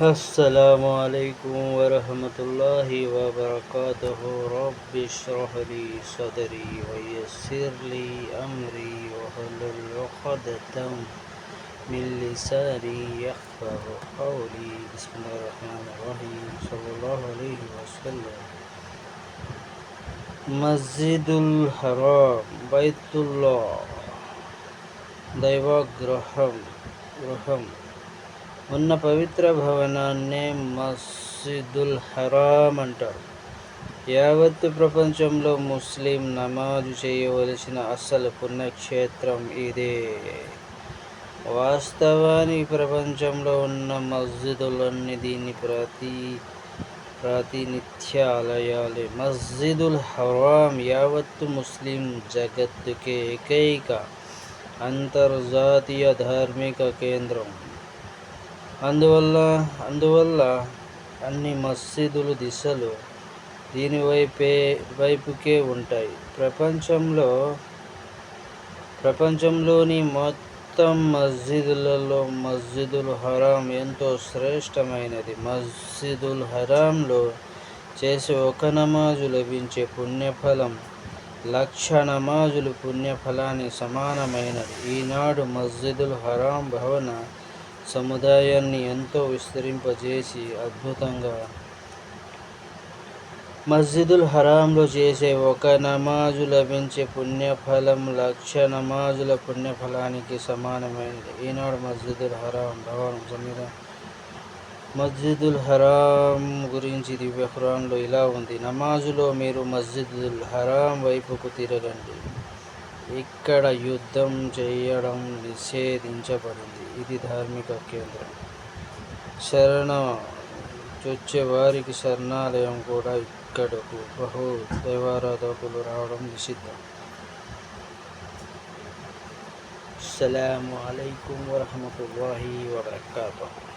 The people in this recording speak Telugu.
السلام عليكم ورحمة الله وبركاته. رب اشرح لي صدري ويسر لي أمري واحلل عقدة من لساني يفقه قولي. بسم الله الرحمن الرحيم. صلى الله عليه وسلم. మస్జిదుల్ హరాం, బైతుల్లా, దైవగృహం ఉన్న పవిత్ర భవనాన్నే మస్జిదుల్ హరాం అంటారు. యావత్తు ప్రపంచంలో ముస్లిం నమాజు చేయవలసిన అసలు పుణ్యక్షేత్రం ఇదే. వాస్తవానికి ప్రపంచంలో ఉన్న మస్జిదులన్నీ దీని ప్రాతినిధ్యాలయాలే. మస్జిదుల్ హరాం యావత్తు ముస్లిం జగత్తుకే ఏకైక అంతర్జాతీయ ధార్మిక కేంద్రం. అందువల్ల అన్ని మసీదులు దిశలు దీని వైపుకే ఉంటాయి. ప్రపంచంలోని మొత్తం మస్జిదులలో మస్జిదుల్ హరాం ఎంతో శ్రేష్టమైనది. మస్జిదుల్ హరాంలో చేసే ఒక నమాజు లభించే పుణ్యఫలం 1,00,000 నమాజులు పుణ్యఫలానికి సమానమైనది. ఈనాడు మస్జిదుల్ హరాం భవన సముదాయాన్ని ఎంతో విస్తరింపజేసి అద్భుతంగా మస్జిదుల్ హరాంలో చేసే ఒక నమాజు లభించే పుణ్యఫలం 1,00,000 నమాజుల పుణ్యఫలానికి సమానమైనది. ఈనాడు మస్జిదుల్ హరాం భవనం మస్జిదుల్ హరాం గురించి దివ్య ఖురాన్లో ఇలా ఉంది: నమాజులో మీరు మస్జిదుల్ హరాం వైపుకు తిరగండి. ఇక్కడ యుద్ధం చేయడం నిషేధించబడింది. ఇది ధార్మిక కేంద్రం. శరణొచ్చే వారికి శరణాలయం కూడా. ఇక్కడకు దైవారాధకులు రావడం నిషిద్ధం. అస్సలాము అలైకుం వరహమతుల్లాహి వబరకాతుహు.